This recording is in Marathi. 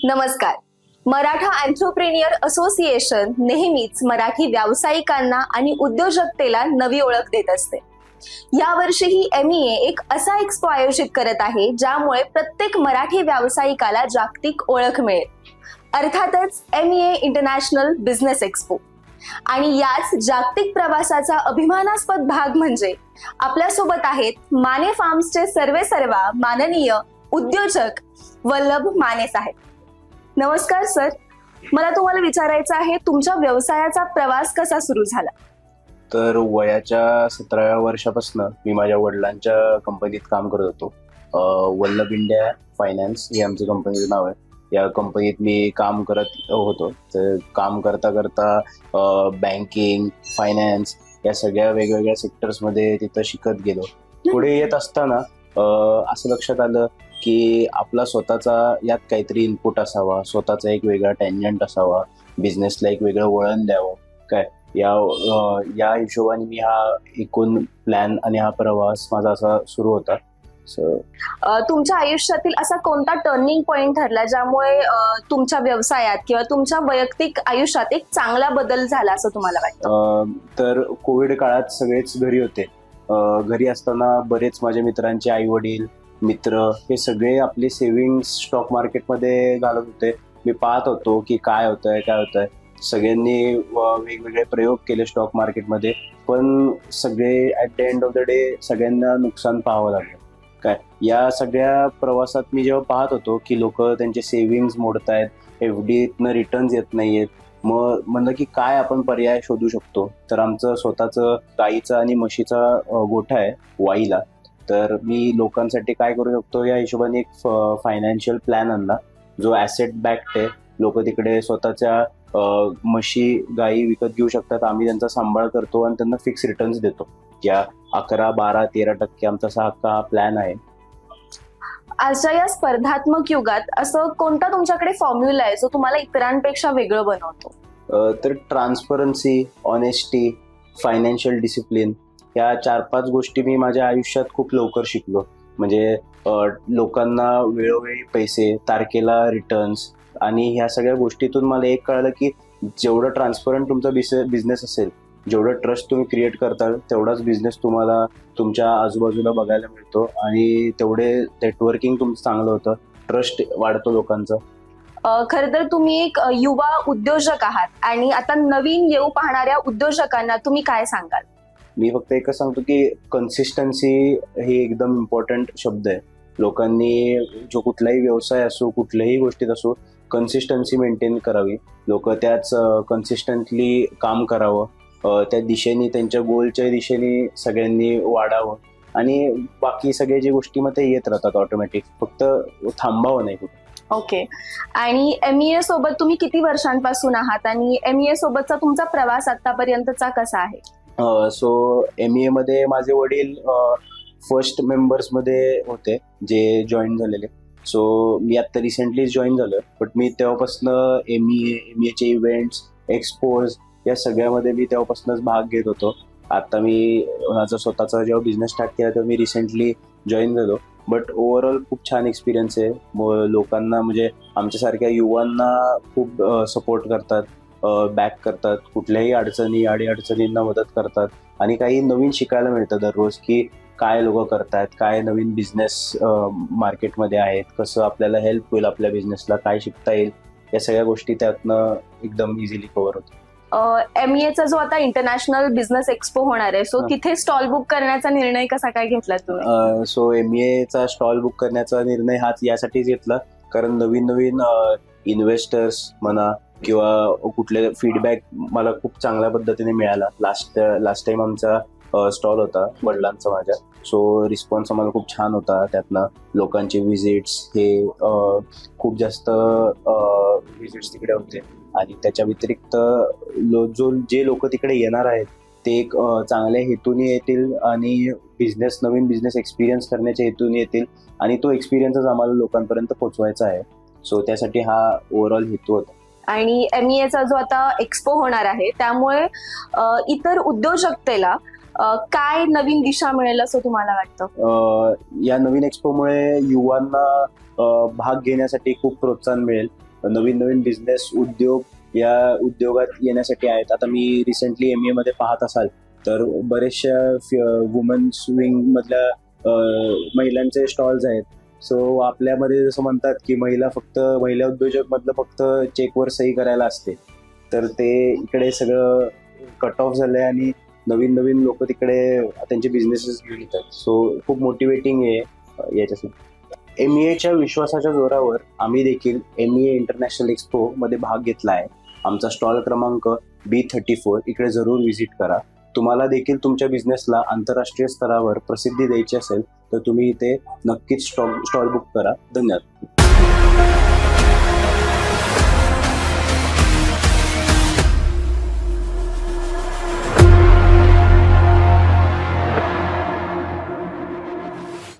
नमस्कार. मराठा एंटरप्रेन्युअर असोसिएशन नेहमीच मराठी व्यावसायिकांना आणि उद्योजकतेला नवी ओळख देत असते. यावर्षीही MEA एक असा एक्स्पो आयोजित करत आहे ज्यामुळे प्रत्येक मराठी व्यावसायिकाला जागतिक ओळख मिळेल. अर्थातच MEA इंटरनॅशनल बिझनेस एक्स्पो. आणि याच जागतिक प्रवासाचा अभिमानास्पद भाग म्हणजे आपल्यासोबत आहेत माने फार्म्सचे सर्वेसर्वा माननीय उद्योजक वल्लभ माने साहेब. नमस्कार सर. मला तुम्हाला विचारायचं आहे, तुमच्या व्यवसायाचा प्रवास कसा सुरू झाला? तर वयाच्या 17व्या वर्षापासून मी माझ्या वडिलांच्या कंपनीत काम करत होतो. वल्लभ इंडिया फायनान्स हे आमच्या कंपनीचं नाव आहे. या कंपनीत मी काम करत होतो. तर काम करता करता बँकिंग, फायनान्स या सगळ्या वेगवेगळ्या सेक्टर्समध्ये तिथं शिकत गेलो. पुढे येत असताना असं लक्षात आलं की आपला स्वतःचा यात काहीतरी इनपुट असावा, स्वतःचा एक वेगळा टँजंट असावा, बिझनेसला एक वेगळं वळण द्यावं. काय या हिशोबाने मी हा एकूण प्लॅन आणि हा प्रवास माझा असा सुरू होता. तुमच्या आयुष्यातील असा कोणता टर्निंग पॉइंट ठरला ज्यामुळे तुमच्या व्यवसायात किंवा तुमच्या वैयक्तिक आयुष्यात एक चांगला बदल झाला असं तुम्हाला वाटतं? तर कोविड काळात सगळेच घरी होते. घरी असताना बरेच माझ्या मित्रांचे आई वडील, मित्र हे सगळे आपले सेव्हिंग्स स्टॉक मार्केटमध्ये घालत होते. मी पाहत होतो की काय होतंय. सगळ्यांनी वेगवेगळे प्रयोग केले स्टॉक मार्केटमध्ये, पण सगळे at the end of the day सगळ्यांना नुकसान पाहावं लागलं. काय या सगळ्या प्रवासात मी जेव्हा पाहत होतो की लोक त्यांचे सेव्हिंग्स मोडतायत, FDतनं रिटर्न्स येत नाहीयेत, मग म्हणलं की काय आपण पर्याय शोधू शकतो. तर आमचं स्वतःचं गाईचा आणि म्हशीचा गोठा आहे वाईला. तर मी लोकांसाठी काय करू शकतो या हिशोबाने एक फायनान्शियल प्लॅन आणला जो ॲसेट बॅक्ड आहे. लोक तिकडे स्वतःच्या म्हशी गाई विकत घेऊ शकतात. आम्ही त्यांचा सांभाळ करतो आणि त्यांना फिक्स रिटर्न्स देतो. या 11, 12, 13% आमचा हा प्लॅन आहे. आजच्या या स्पर्धात्मक युगात असं कोणता तुमच्याकडे फॉर्म्युला आहे जो तुम्हाला इतरांपेक्षा वेगळं बनवतो? तर ट्रान्सपरन्सी, ऑनेस्टी, फायनान्शियल डिसिप्लिन या 4-5 गोष्टी मी माझ्या आयुष्यात खूप लवकर शिकलो. म्हणजे लोकांना वेळोवेळी पैसे, तारखेला रिटर्न्स आणि ह्या सगळ्या गोष्टीतून मला एक कळलं की जेवढं ट्रान्सपरंट तुमचा बिझनेस असेल, जेवढं ट्रस्ट तुम्ही क्रिएट करता, तेवढाच बिझनेस तुम्हाला तुमच्या आजूबाजूला बघायला मिळतो आणि तेवढे नेटवर्किंग तुमचं चांगलं होतं, ट्रस्ट वाढतो लोकांचा. खरं तर तुम्ही एक युवा उद्योजक आहात आणि आता नवीन येऊ पाहणाऱ्या उद्योजकांना तुम्ही काय सांगाल? मी फक्त एकच सांगतो की कन्सिस्टन्सी ही एकदम इम्पॉर्टंट शब्द आहे. लोकांनी जो कुठलाही व्यवसाय असो, कुठल्याही गोष्टीत असो, कन्सिस्टन्सी मेंटेन करावी. लोक त्याच कन्सिस्टंटली काम करावं, त्या दिशेने, त्यांच्या गोलच्या दिशेने सगळ्यांनी वाढावं आणि बाकी सगळे जे गोष्टी मग ते येत राहतात ऑटोमॅटिक. फक्त थांबावं नाही कुठे. ओके. आणि MEA सोबत तुम्ही किती वर्षांपासून आहात आणि MEA सोबतचा तुमचा प्रवास आतापर्यंतचा कसा आहे? सो MEA मध्ये माझे वडील फर्स्ट मेंबर्स मध्ये होते जे जॉईन झालेले. सो मी आता रिसेंटली जॉईन झालो, बट मी तेव्हापासून MEAचे इव्हेंट्स, एक्सपोज या सगळ्यामध्ये मी तेव्हापासूनच भाग घेत होतो. आता मी माझा स्वतःचा जेव्हा बिझनेस स्टार्ट केला तेव्हा मी रिसेंटली जॉईन झालो. बट ओव्हरऑल खूप छान एक्सपिरियन्स आहे. लोकांना म्हणजे आमच्यासारख्या युवांना खूप सपोर्ट करतात, बॅक करतात, कुठल्याही अडचणींना मदत करतात आणि काही नवीन शिकायला मिळतं दररोज की काय लोक करतात, काय नवीन बिझनेस मार्केटमध्ये आहेत, कसं आपल्याला हेल्प होईल आपल्या बिझनेसला, काय शिकता येईल, या सगळ्या गोष्टी त्यातनं एकदम इझिली कव्हर होतात. MEAचा जो आता इंटरनॅशनल बिझनेस एक्स्पो होणार आहे, सो तिथे स्टॉल बुक करण्याचा निर्णय कसा काय घेतला तुम्ही? सो MEAचा स्टॉल बुक करण्याचा निर्णय हाच यासाठीच घेतला कारण नवीन इन्व्हेस्टर्स म्हणा किंवा कुठले फीडबॅक मला खूप चांगल्या पद्धतीने मिळाला. लास्ट टाइम आमचा स्टॉल होता वडिलांचा माझ्या. सो रिस्पॉन्स आम्हाला खूप छान होता. त्यातनं लोकांचे विजिट्स हे खूप जास्त विजिट्स तिकडे होते आणि त्याच्या व्यतिरिक्त जे लोक तिकडे येणार आहेत ते एक चांगल्या हेतूने येतील आणि नवीन बिझनेस एक्सपिरियन्स करण्याच्या हेतूने येतील आणि तो एक्सपिरियन्सच आम्हाला लोकांपर्यंत पोहोचवायचा आहे. सो त्यासाठी हा ओव्हरऑल हेतू होता. आणि MEAचा जो आता एक्स्पो होणार आहे त्यामुळे इतर उद्योजकतेला काय नवीन दिशा मिळेल असं तुम्हाला वाटतं? या नवीन एक्स्पोमुळे युवांना भाग घेण्यासाठी खूप प्रोत्साहन मिळेल. नवीन नवीन बिझनेस उद्योग या उद्योगात येण्यासाठी आहेत. आता मी रिसेंटली MA मध्ये पाहत असाल तर बरेचशा वुमन्स विंग मधल्या महिलांचे स्टॉल्स आहेत. सो आपल्यामध्ये जसं म्हणतात की महिला उद्योजक मधलं फक्त चेकवर सही करायला असते, तर ते इकडे सगळं कट ऑफ झालंय आणि नवीन नवीन लोक तिकडे त्यांचे बिझनेसेस घेऊन येतात. सो खूप मोटिवेटिंग आहे याच्यासाठी. MEAच्या विश्वासाच्या जोरावर आम्ही देखील MEA इंटरनॅशनल एक्सपो मध्ये भाग घेतला आहे. आमचा स्टॉल क्रमांक B34 इकडे जरूर व्हिजिट करा. तुम्हाला देखील तुमच्या बिझनेसला आंतरराष्ट्रीय स्तरावर प्रसिद्धी द्यायची असेल तर तुम्ही इथे नक्कीच स्टॉल बुक करा. धन्यवाद.